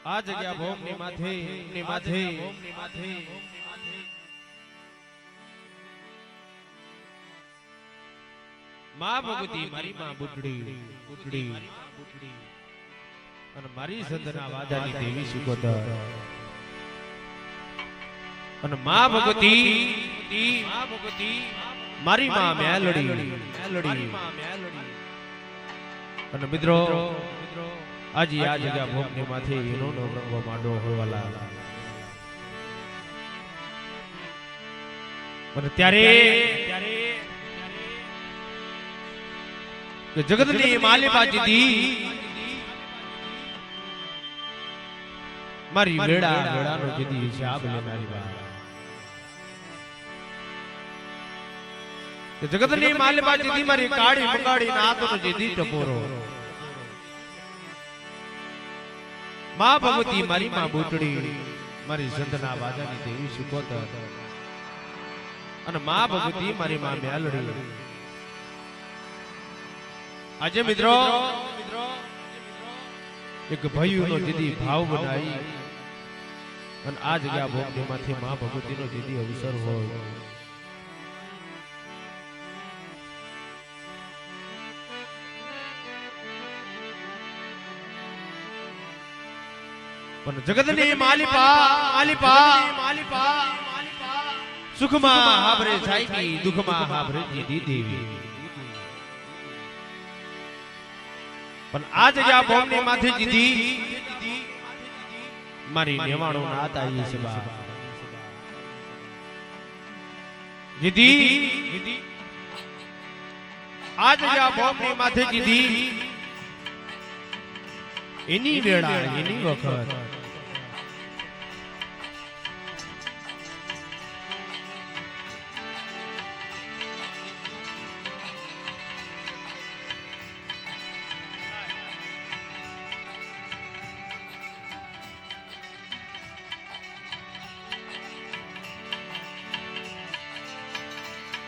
આ જગ્યા ભોમ ની માથે માં ભગવતી મારી માં બુટડી અને મારી સંતના વાદાની દેવી સુકોતર અને માં ભગવતી મારી માં મેલડી અને મિત્રો આજે આ જગ્યા ભોમ ની માથે એનો નવરંગો માંડો હોવાલા અને ત્યારે કે જગતની માલિકા જીતી મારી વેડાનો જીતી હિસાબ લેનારી બા કે જગતની માલિકા જીતી મારી કાળી બગાડી નાતનો જીતી ટપોરો માં ભગવતી મારી માં બુટડી મારી સંતના વાદાની દેવી સુકોતર અને માં ભગવતી મારી માં મેલડી આજે મિત્રો એક ભાઈનો જીદી ભાવ બનાવી અને આ જગ્યા ભોગમાંથી માં ભગવતીનો જીદી અવસર હોય પણ જગતની માલિપા સુખમાં હાબરે સાઈબી દુઃખમાં હાબરે જીદી દેવી પણ આ જગ્યા ભોમની માથે જીધી મારી નેવાણો નાત આવી છે બા જીધી આ જગ્યા ભોમની માથે જીધી એની વેળા એની વખત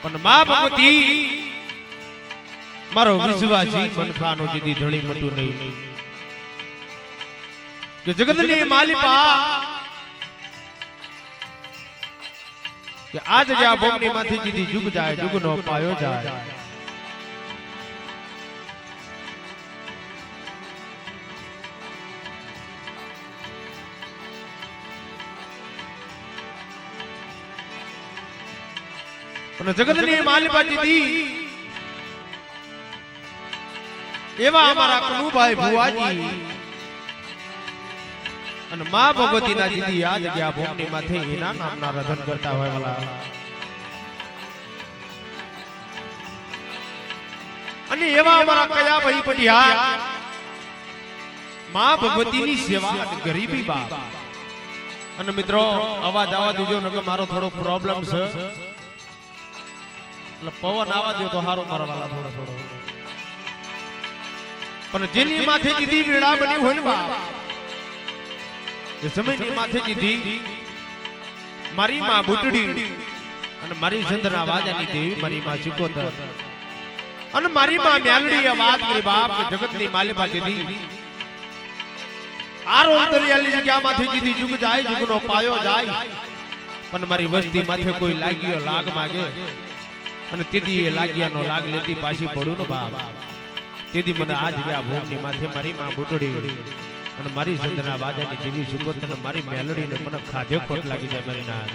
પણ માં ભગવતી મારો વિશ્વાસી મનખાનો જીદી ધણી મતું નહીં કે જગતની માલિકા કે આ જગ્યા ભોમની માંથી જીદી જુગ જાય જુગનો પાયો જાય અને જગતની માલિકા જીદી એવા અમારા કનુભાઈ ભુવાજી અને માં ભગવતીના જીદી આ જગ્યા ભોમની માથે એના નામના રધન કરતા હોય વાલા અને એવા અમારા કયા ભાઈ પઢિયા માં ભગવતીની સેવા ગરીબી બાપ અને મિત્રો અવાજ આવવા દીજો નકર મારો થોડો પ્રોબ્લેમ છે એટલે પવન આવવા દો તો હારો મારા વાલા થોડો પણ જેની માથે જીદી વેળા બની હોય ને બાપ એ સમયની માથે જીધી મારી માં બુટડી અને મારી સંતના વાજાની દેવી મારી માં સુકોતર અને મારી માં મેલડી વાત કરી બાપ જગતની માલિકા જીધી આરો અંતરિયાલી જગ્યામાંથી જીધી જુગ જાય જુગનો પાયો જાય પણ મારી વસ્તી માથે કોઈ લાગ્યો લાગ માગે અને તેદી એ લાગ્યાનો લાગ લેતી પાછી પડું ને બાપ તેદી મને આ જગ્યા ભોગની માથે મારી માં બુટડી અને મારી સંતના વાજાની દેવી સુકોતર મારી મેલડીને મને ખાધે ખોટ લાગી જાય મારી ના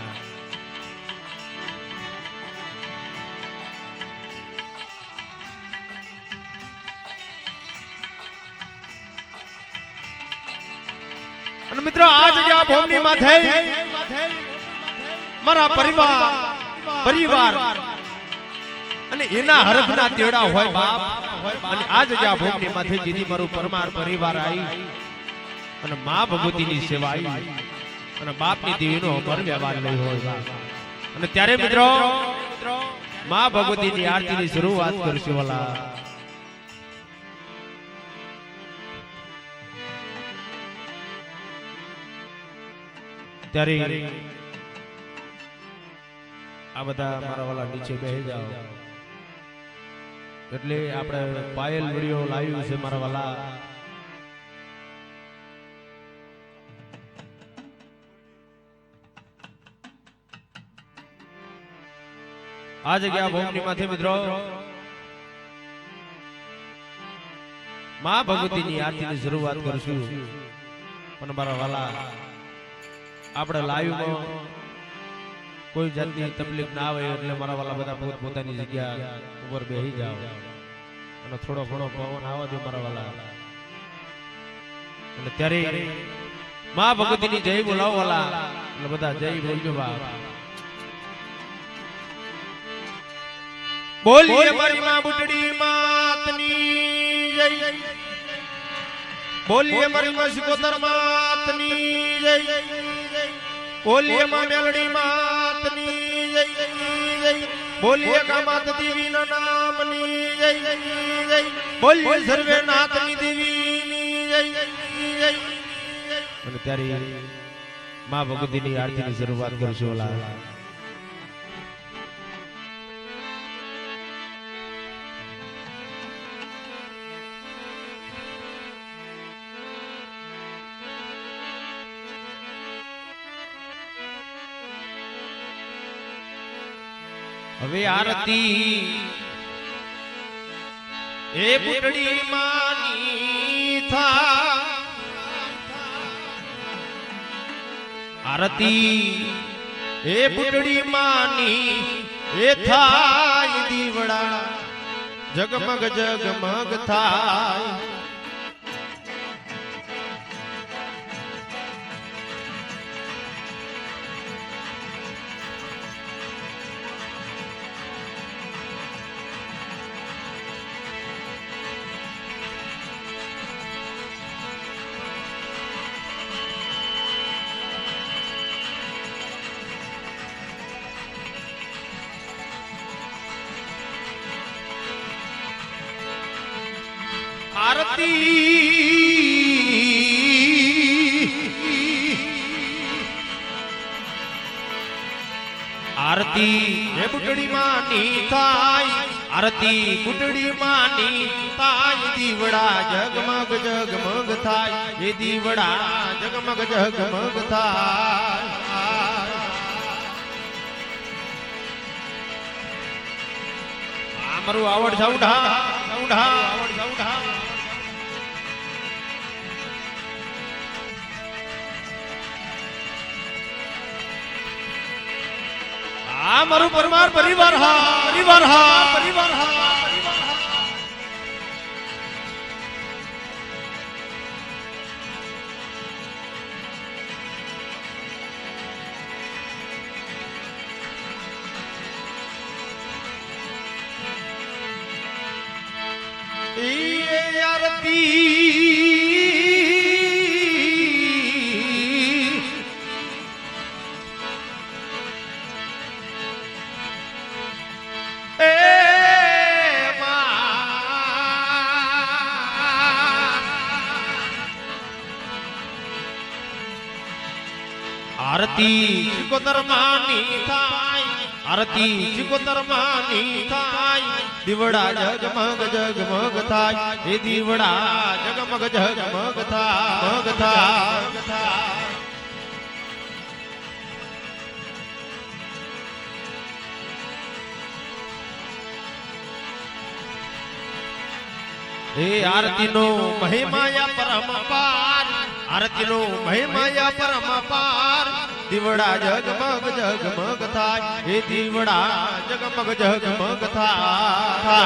અને મિત્રો આ જગ્યા ભોમની માથે મારા પરિવાર અને એના હરખના તેડા હોય બાપ અને આ જગ્યા ભોમની માથે જીદી મારું પરમાર પરિવાર આવી અને માં ભગવતીની સેવા આવી અને બાપની દેવીનો અમર વ્યવહાર લઈ હોય અને ત્યારે મિત્રો માં ભગવતીની આરતીની શરૂઆત કરશું વાલા ત્યારે આ બધા મારા વાલા નીચે બેસી જાઓ એટલે આપણે પાયલ વિડિયો લાવ્યું છે મારા વાલા આ જગ્યા ભૂમિની માથે મિત્રો માં ભગવતીની આરતીની શરૂઆત કરશું. પણ મારા વાલા આપણે લાઈવમાં કોઈ જાતની તકલીફ ના આવે એટલે મારા વાલા બધા પોતાની જગ્યા ઉપર બેસી જાવ અને થોડો ઘણો પવન આવવા દો મારા વાલા. અને ત્યારે માં ભગવતીની જય બોલાવો વાલા એટલે બધા જય બોલજો બાપ. બોલીએ મારી માં બુટડી માતની જય, બોલીએ મારી માં સિકોતર માતની જય, બોલીએ માં મેલડી માતની જય, બોલીએ કામાત દેવીના નામની જય, બોલીએ સર્વે નાથની દેવીની જય. અને ત્યારે માં ભગવતીની આરતીની શરૂઆત કરશું ઓલા. હવે આરતી એ બુટડી માની થા, આરતી એ બુટડી માની એ થાય દીવડા જગમગ જગમગ થાય. આરતી એ બુટડી માની થાય, આરતી બુટડી માની થાય દીવડા જગમગ જગમગ થાય, એ દીવડા જગમગ જગમગ થાય. મારું આવડ સૌઢા સૌઢા આવડ સૌઢા આ મારું પરમાર પરિવાર હા પરિવાર હા પરિવાર હા પરિવાર હા. એ આરતી આરતી સિકોતર માની થાય, આરતી સિકોતર માની થાય, દીવડા જગમગ જગમગ થાય, એ દીવડા જગમગ જગમગ થાય. એ આરતી નો મહિમાયા પરમ પાર, આરતી નો મહિમાયા પરમ પાર, દીવડા જગમગ જગમગ થાય, એ દીવડા જગમગ જગમગ થાય.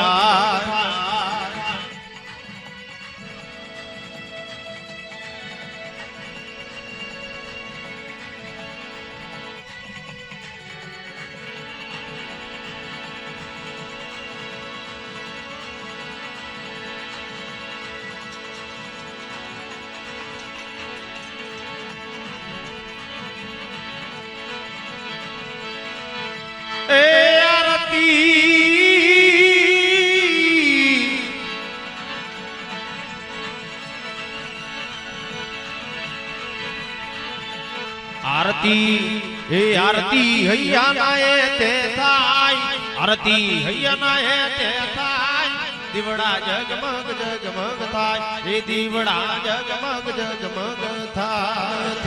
આરતી એ આરતી હૈયા નાએ તે થાય, આરતી હૈયા નાએ તે થાય, દીવડા જગમગ જગમગ થાય, એ દીવડા જગમગ જગમગ થાય.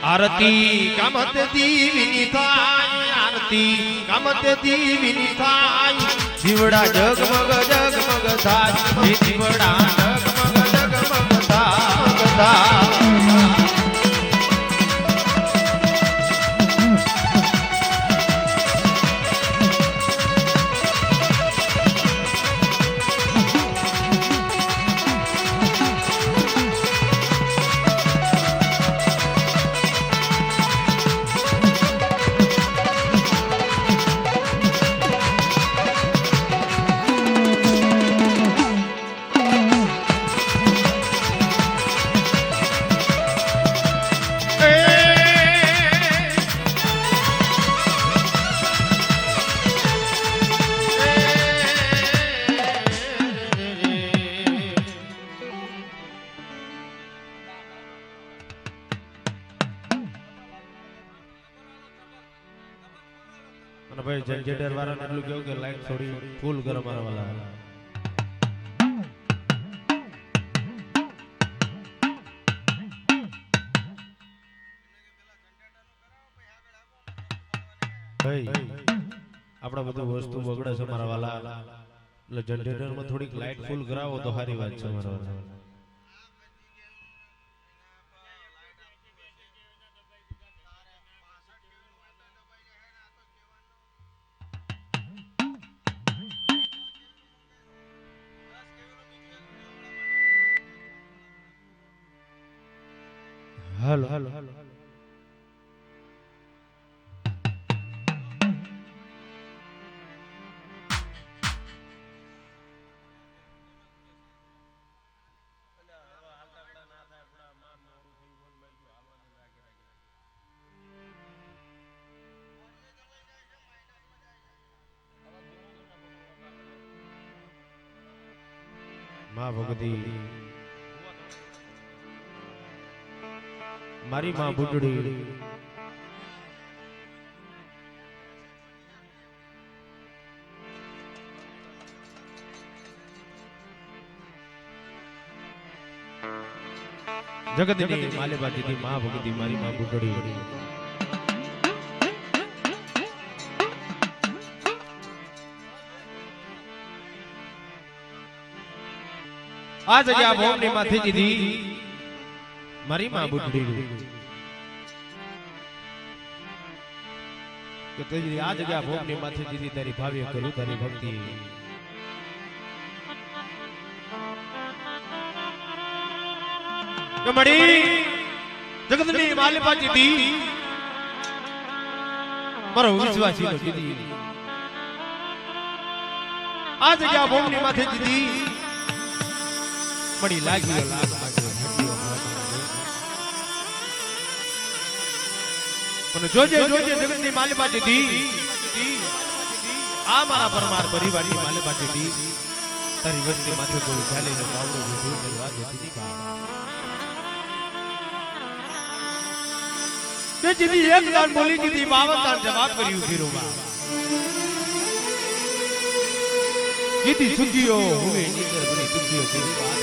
આરતી કામત દીવીની થાય આરતી કામત દીવીની થાય જીવડા જગમગ જગમગ થાય જીવડા જગમગ જગમગ થાય ભાઈ જનરેટર વાળાને એટલું કેવું કે લાઈટ થોડી ફૂલ કરો મારા વાલા ભાઈ આપડા બધું વસ્તુ બગડે છે મારા વાલા એટલે જનરેટર માં થોડીક લાઈટ ફૂલ કરાવો તો સારી વાત છે મારા વાલા हेलो हेलो मां भगती मारी मां बुडड़ी जगतनी मालेबा दीदी मां भगती मारी मां बुडड़ी आ जग्या भोमनी माथे दीदी मारी मां बुडड़ी કે તેજી આ જગ્યા ભોગની માથે દીધી તારી ભાવ્ય કરું તારી ભક્તિ કમડી જગતની માલિપા દીધી મારો વિશ્વાસી નો દીધી આ જગ્યા ભોગની માથે દીધી મડી લાગી લાગ પણ જોજે જોજે જગતની માલિપા દીધી આ મારા પરમાર પરિવારની માલિપા દીધી તારી વસ્તી માથે કોઈ ચાલીને બાવડો વિધું ની વાત હતી બા તે દીદી એક દાન બોલી દીધી 52 દાન જવાબ કર્યું ફીરો બા દીદી સુખીઓ હુએ નીકળ બની સુખીઓ તેરી વાત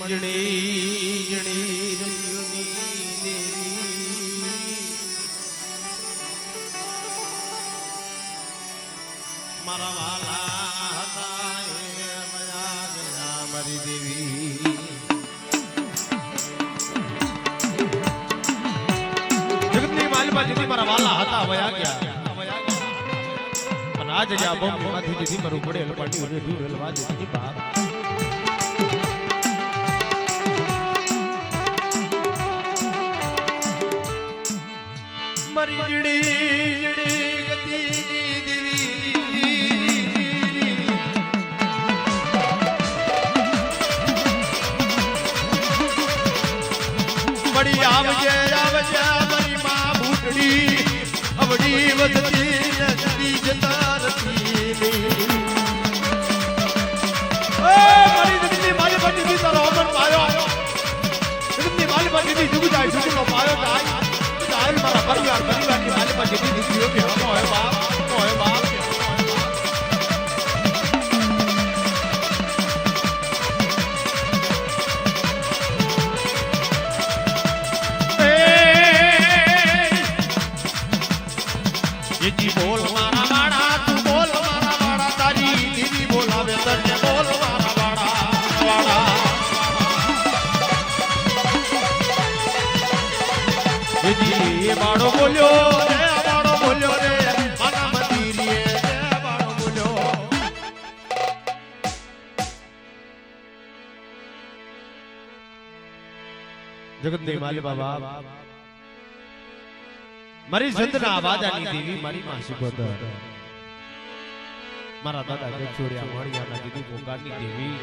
જણી જણી રંગની દેવી મારા વાલા હતા એ મયા મારી દેવી જગતની માલમાં જેથી મારા વાલા હતા વયા ગયા અને આજ જ આ બોમ્બ માંથી જેથી મારું પડેલ પાટી રેડ્યું રેલવા જેથી બાપ મારી જીડી ગતિ મળી આવજે આવજે મારી માં ભૂટડી અવડી વધતી નદી જતા રતી મારી જગતની માલી પાટી તારો અમર પાયો જગતની માલી પાટી જુગ જાય જુગનો પાયો જાય જાય મારા પરિવારની માલી પાટી દીકરીઓ કે હમો હે બાપ હોય બાપ જી બોલ મારા વાડા તું બોલ મારા વાડા તારી દીદી બોલાવે તને બોલ મારા વાડા વાડા જી બાળો બોલ્યો રે મારા મંદિરે રે બાળો બોલ્યો જગતની માલી બાબા મારી જંતના વાદાની દેવી મારી માં સુગોદર મારા દાદા ગોછોડિયા માળિયાના દીદી પોકારની દેવી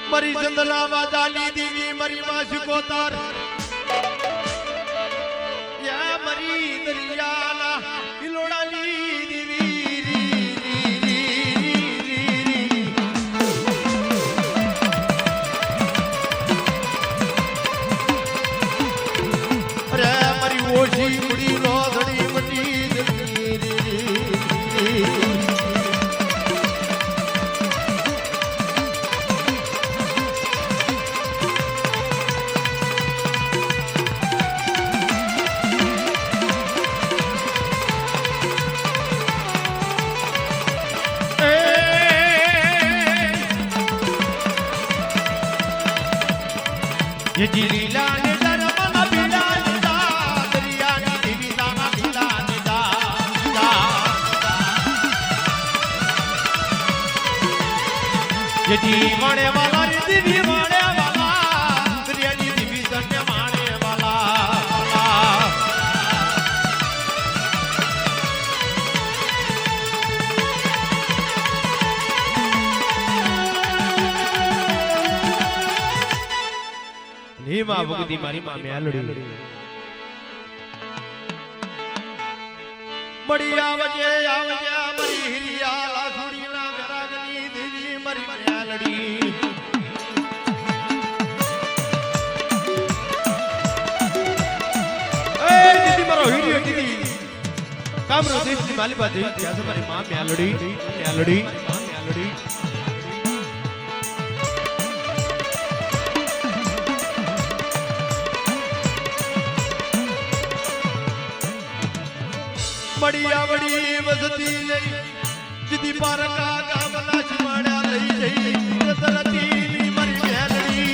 મારી જંતના વાદાની દેવી મારી માં સુગોદર યા મારી દરિયાના કિલોડાની દેવી ઓછી મુડી રોધડી મટી ये जीला ने दरमन बिला જી માણે વાલા રે દીવી માણે વાલા દરિયાની દીવી સન્ય માણે વાલા ની માં ભગતી મારી માં મેલડી મળી આવજે મારી હિરિયા લાખડીના વિરાગની દેવી મારી મેલડી એ દીદી મારો હિરિયો દીદી કામરો દેશની માલિબા દેવી ત્યાં છે મારી માં મેલડી મેલડી મળી આવડી વસતી લઈ જીદી પારકા ગામના ચમાડા લઈ જઈ તરતી મારી મેલડી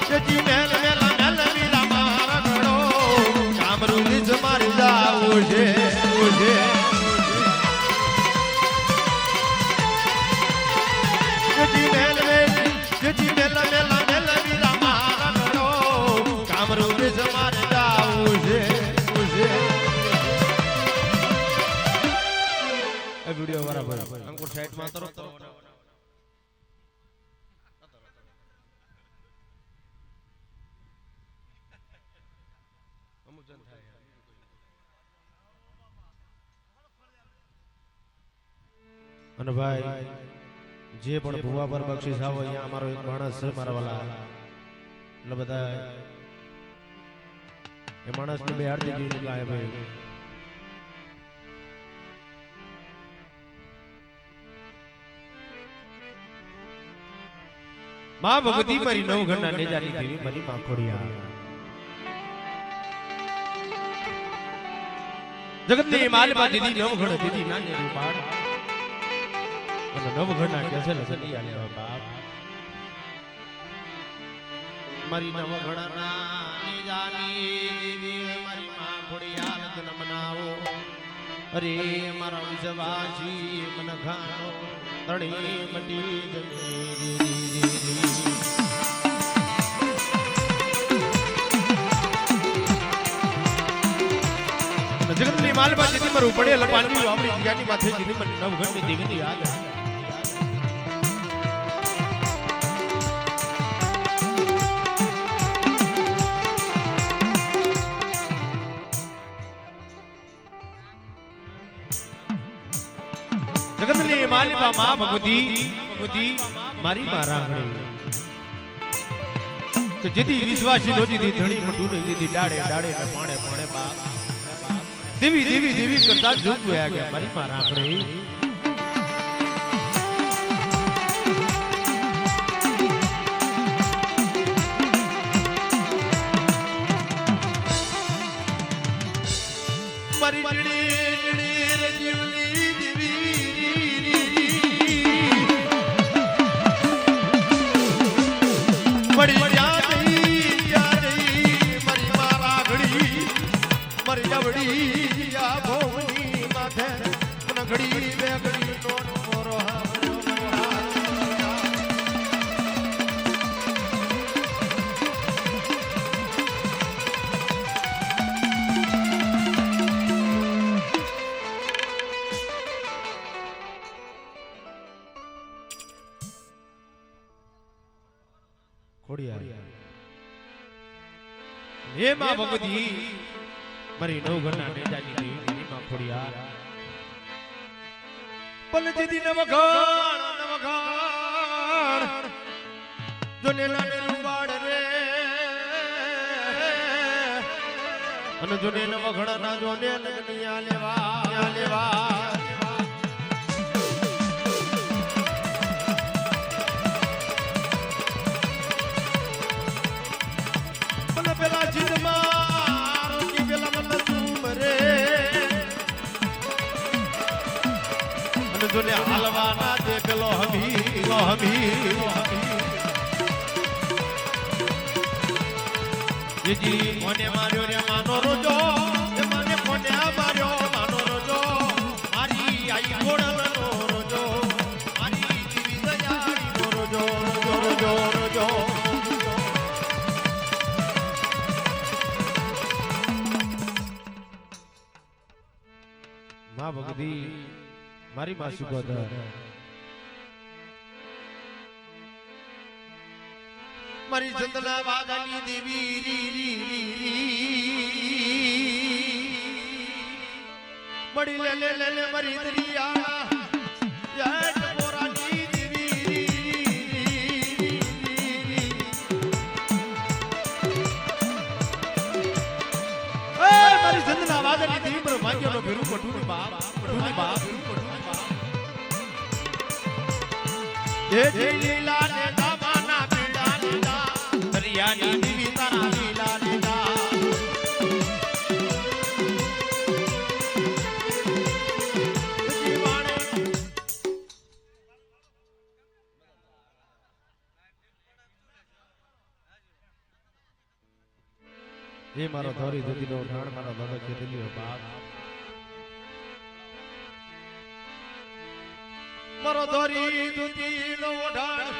જીદી મેલ વીરા મારા ઘડો કામરૂ નિજ મારી જાવું છે અંકુર સાઈડ માં તરફ અને ભાઈ જે પણ ભુવા પર બક્ષિસ આવો અહીંયા અમારો એક માણસ છે મારા વાલા એટલે બધા એ માણસને બે હાથ જેવી લગાય ભાઈ માં ભગવતી મારી નવ ઘરના નેજાની દેવી મારી માં ખોડિયાર જગતની માલમાં દીદી નવ ઘણ દીદી નાની રૂપાળ અને નવ ઘરના કે છે ને સદી આલે બાપ મારી નવ ઘણા નેજાની દેવી મારી માં ખોડિયાર તન મનાવો અરે મારા વિશ્વાસી મન ખાનો તણી મટી જગતની માલમાં જેથી મરું પડે લપાલની આપણી જગ્યાની માથે જેથી મને નવઘણની દેવીની યાદ જગતની માલિકા માં ભગવતી મારી માં રાંગણી તો જેથી વિશ્વાસી નોતી દી ધણી મંડું દીધી ડાળે ડાળે ને પાણે પાણે બાપ દેવી દેવી દેવી કરતા જોગ વયા ગયા મારી માં રાંગણી મારી જીણી રજીવની મરી મારી મારા ઘડી મરી જવડી આ ભોમની માથે ઘડી બે ઘડી નો મોરો હે માં ભગવતી મારી નવ ઘરના નેજાની દેવી માં ખોડિયાર પલજીદી નવઘણ જોને નાને રૂવાડ રે અને જોને નવઘણ ના જોને લગનિયા લેવા પેલા જીદમાં રોકી પેલા મત સુમરે અને જોને હાલવાના દે પેલો હમી જીજી કોને માર્યો રે માનો રોજો એ મને કોને માર્યો માનો રોજો મારી આઈ ગોળનો રોજો મારી જીવી દયાળીનો રોજો રોજો રોજો માં ભગવતી મારી માં સુગોદર મારી ચંદના વાઘાની દેવી મળી લે મારી દરિયા યાદ પોરાની દેવી મારી ચંદના વાઘાની દેવી પર ભાગ્યનો ભેરું પટુની બાપ એ લીલા ને દામાના પીડા લીલા દરિયાની દેવી તારા લીલા લીલા એ મારો ધોરી દુધીનો ઢાળ મારો દાદા ખેતલીઓ બાપ મારો ધોરી દુધીનો ઢાળ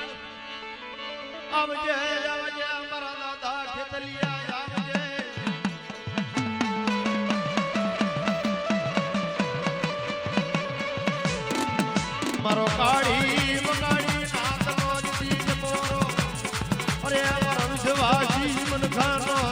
આવજે આવજે મારા દાદા ખેતલિયા આવજે મારો કાળી મગાડી નાથનો દીજ મોરો અરે મારો વિશ્વાસી મન ખાનો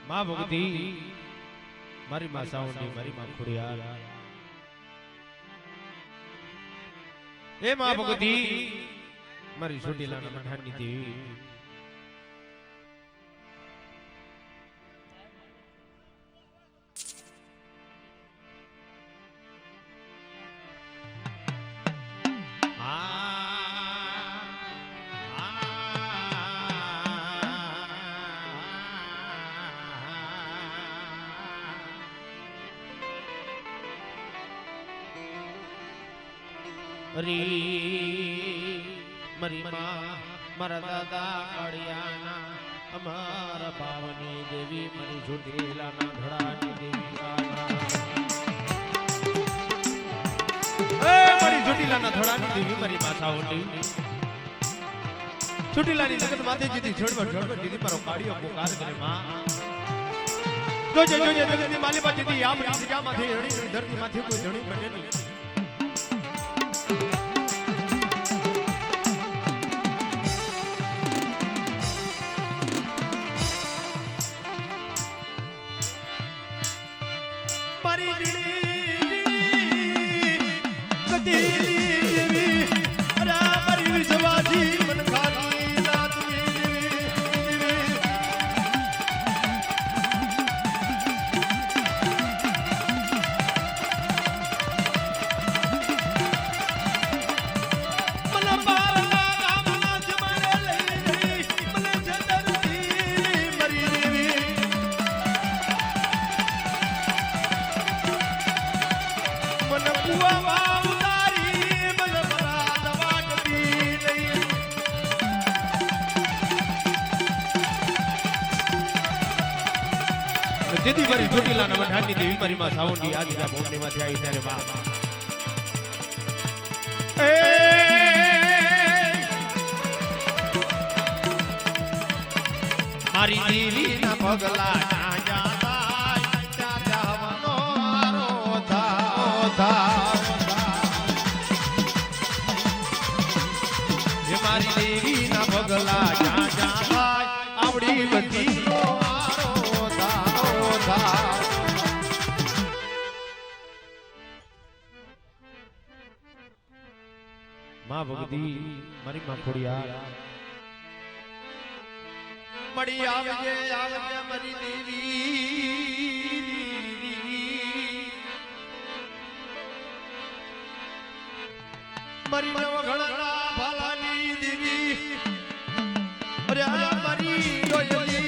માં ભગતી મારી માં સાવંડી મારી માં ખોડિયાર એ માં ભગતી મારી ચોટીલાના મઠાની દેવી મારી માં મારા દાદા કાળિયાના અમારા પાવની દેવી મારી ચોટીલાના ધડાની દેવી મારી ચોટીલાના ધડાની દેવી મારી માતા ઓટી ચોટીલાની જગત માથે જીતી ઝડવટ દીધી મારો કાળિયો પોકાર કરે માં જોજે જગતની માલિકા જીતી આમ જગ્યામાંથી હણી ધરતી માંથી કોઈ ધણી બને નહીં દીદી મારી ચોટીલાના મઠાની દેવી મારી માં સાવંડી આજના બોમ્બે માંથી આવી ત્યારે બાપ મારી દેવી ના પગલા ના જાતા જાવાનો મારો થા એ મારી દેવી ના પગલા જા જાતા આવડી બધી માં ભગતી મારી માં ખોડિયાર મળી આવજે મારી દેવી મારી નવઘણના ભાલાની દેવી અરે મારી ડોયલી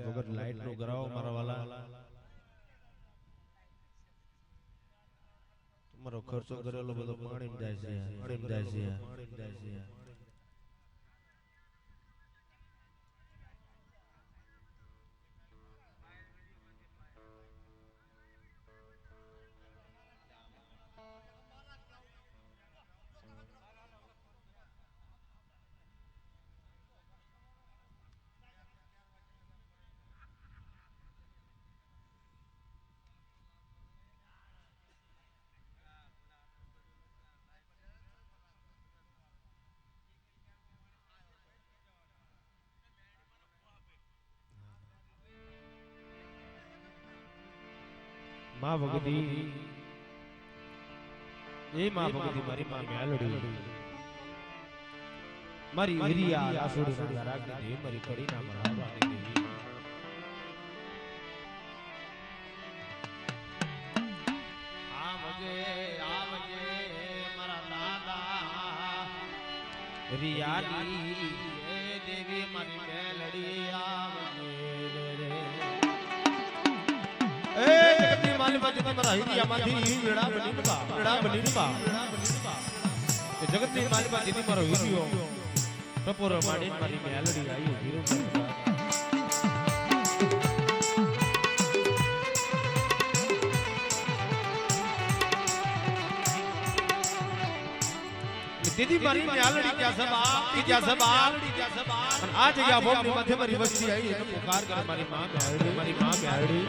વગર લાઈટ નો ગરાવો મારા વાલા તમારો ખર્ચો કરેલો બધો પાણીમાં જાય છે માં ભગતી એ માં ભગતી મારી માં મેલડી મારી હિરિયા લાસુડી ના રાગની દેવી મારી કડી ના મરાવાની દેવી આવજે મારા દાદા રિયાની એ દેવી મારી મેલડી આવજે રે એ જગતની માલી બાજુ મારા હિરિયામાંથી વેડા બની બા એ જગતની માલી બાજુ મારો હિરિયો ટપોર માડી મારી મેલડી આવી હીરો દીદી મારી મેલડી ક્યાં સબા અને આ જગ્યા ભોગની માથે મારી વસ્તી આવી એટલે પુકાર કરે મારી માં મેલડી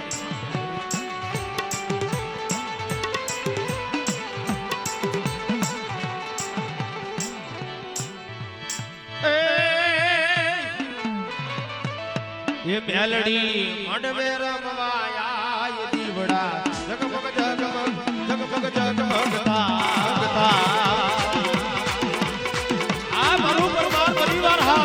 ये मेलडी मंडवे रमवाया दीवड़ा जगमग जगमगता आ मारू परमार परिवार हा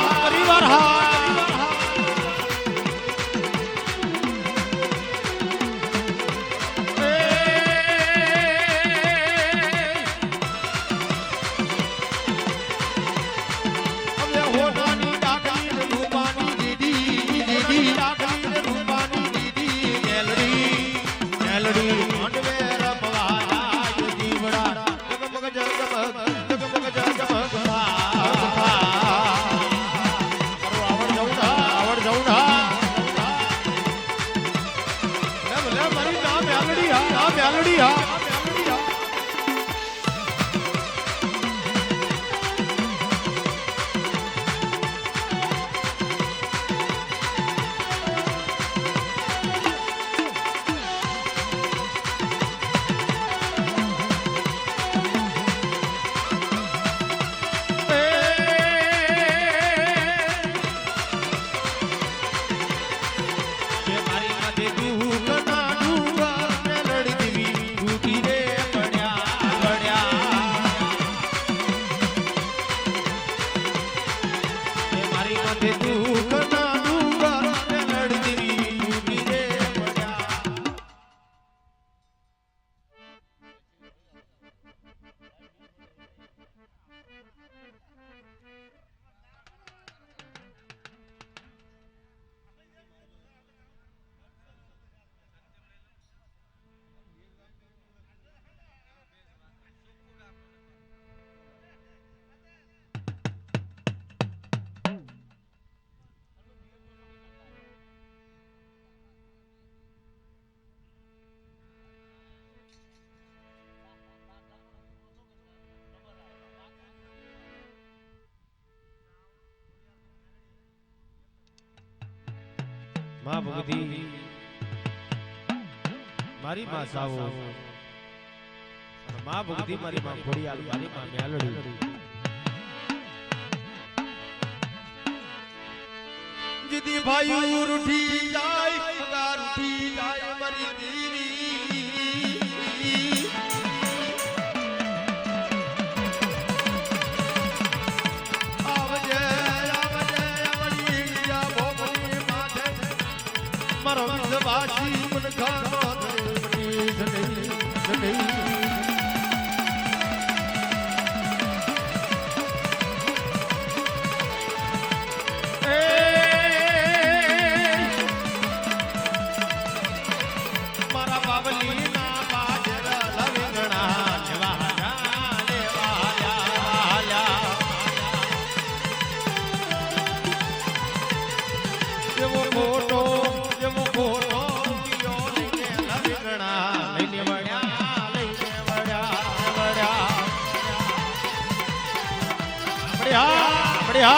मां भगती मारी मां सावो मां भगती मारी मां खोड़ियाल मारी मां मेलड़ी जिदी भाई रूठी जाय सगा रूठी जाय मरी दीरी मारो विश्वासी मन खानो मारा बावली ना बाजर लविंगणा लेवाया वो फोटो बढ़िया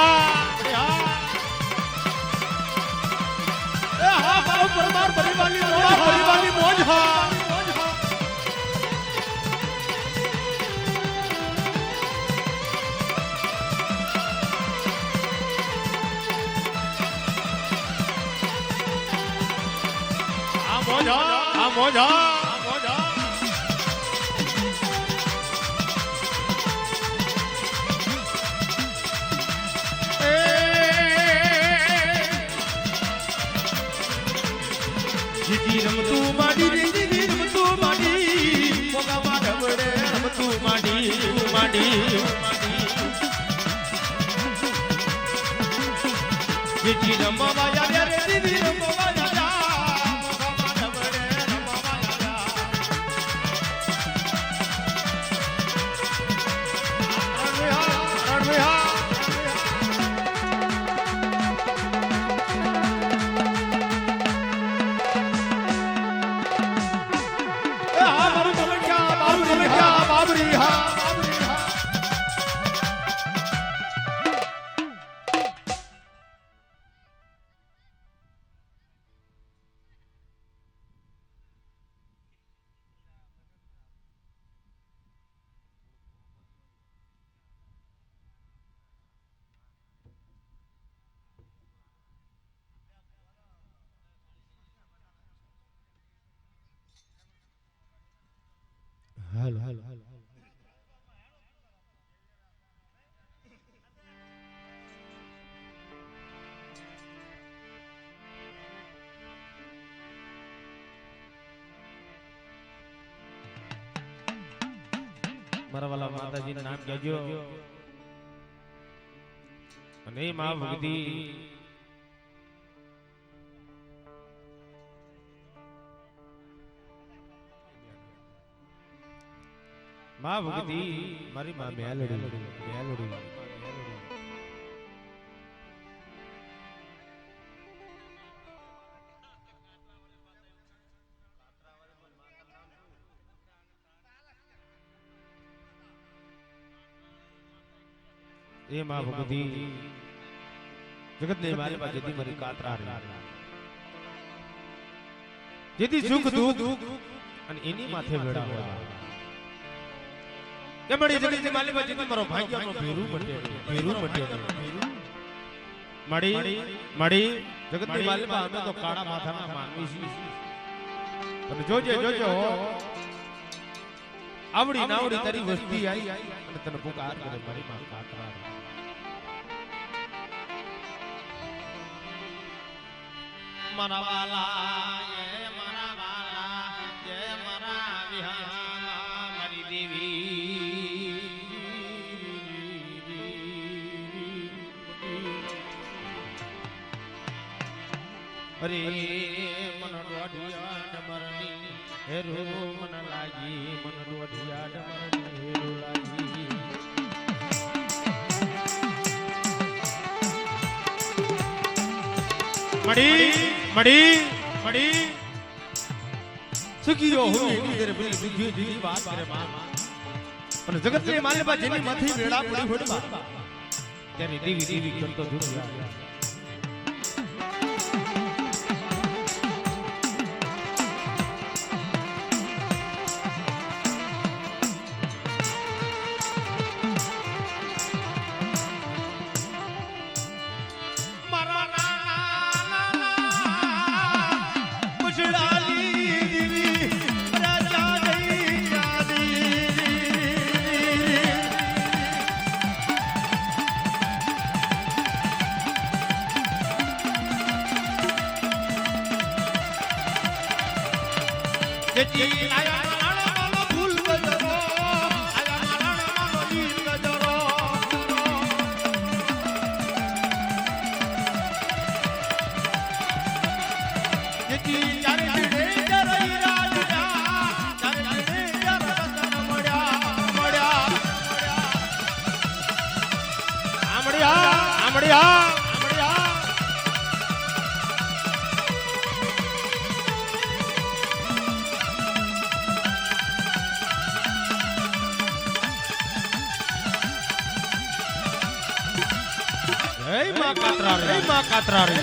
परमार परिवाली मौज हा मौज જેથી રમવા યા રે દીદી રમવા યા મોગમાં ઢબડે રમવા યા રણવિહાર બાબરી હા હાલો હાલો મારા વાલા માતાજી નામ કહેજો અને માં ભગતી માં ભગતી મારી માં મેલડી એ માં ભગતી જગત ને મારી પાસે જેથી મારી કાતરા રહી જેથી સુખ દુઃખ અને એની માથે વેડા હોય કે મળી જગત ની મારી પાસે જેથી મારો ભાગ્યનો ભેરું મટે મળી જગત ની મારી પાસે અમે તો કાળા માથાના માનવી છીએ પણ જોજો આવડી નાવડી તારી વસ્તી આવી અને તને પુકાર કરે મારી માં કાતરા મારા વાલા જય મારા વાલા જય મારા વિહાલા મારી દેવી અરે મન રોઢિયા ડમરની હેરો મન લાગી મન રોઢિયા ડમરની હેરો લાગી મડી સુખી જો હું એની કરે પેલી દુખી દીદી વાત કરે માં પણ જગત ને માલે બા જેની માથી વેડા પડી હોડવા ત્યારે દેવી કરતો દુનિયા જેથી આયા મારો ભૂલ ગજરો આયા મારો વીર ગજરો જેથી ચારે ચડે જરઈ રાજ્યા ચારે ચડે જર રતન મળ્યા આમડિયા કાતરા રે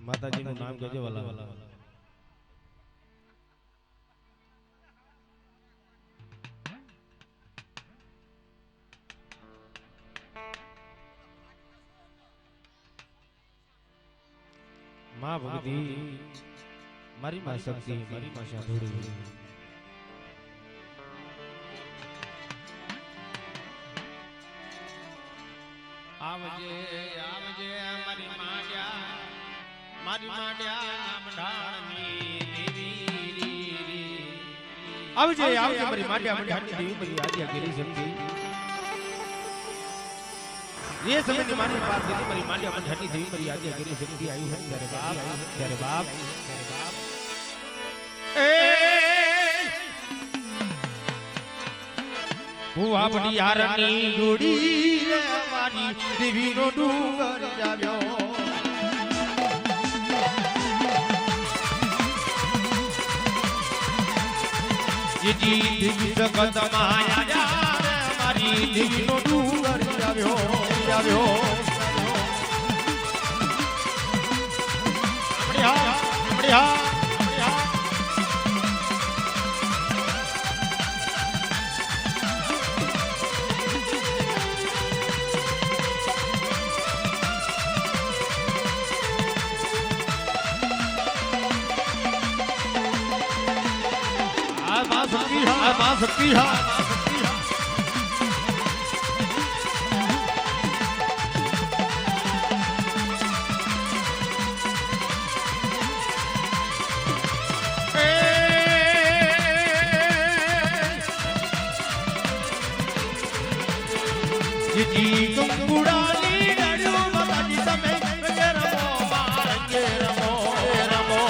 માતાજીનું નામ કહેજો વાલા. માં ભક્તિ મારી માં શક્તિ મારી માં સાધુડી. આવજે આવજે મારી માડ્યા નામ ઢાળની દેવી. આવજે આવજે મારી માડ્યા મંડાણની દેવી મારી આદ્યા ગિરી શક્તિ. ये समय की मानी बात देती मरी मालिया मन हटी देवी मरी आगे गिरी शक्ति आई है तेरे बाप ए हुआ बड़ी यारनी जोड़ी हमारी देवी नो डूंगर जाव्यो. ये जी देवी जगत माया जावे हमारी देवी नो डूंगर जाव्यो. सकती है जी कंगुड़ाली डरू माताजी तमे रमो मारंगे रमो रमो.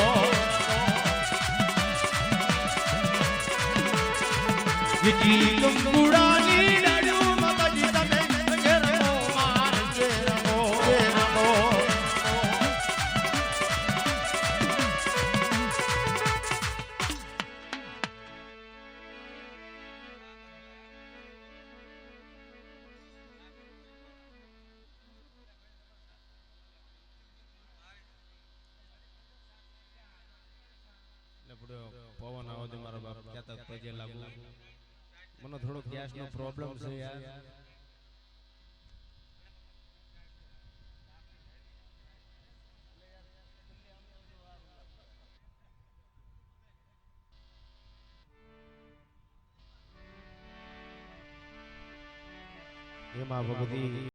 जी कंगुड़ाली डरू माताजी तमे रमो मारंगे रमो रमो. પવન આવો તો મારા બાપ કહેતા પજે લાગુ મને થોડો ગેસ નો પ્રોબ્લેમ છે યાર. એમાં ભગવતી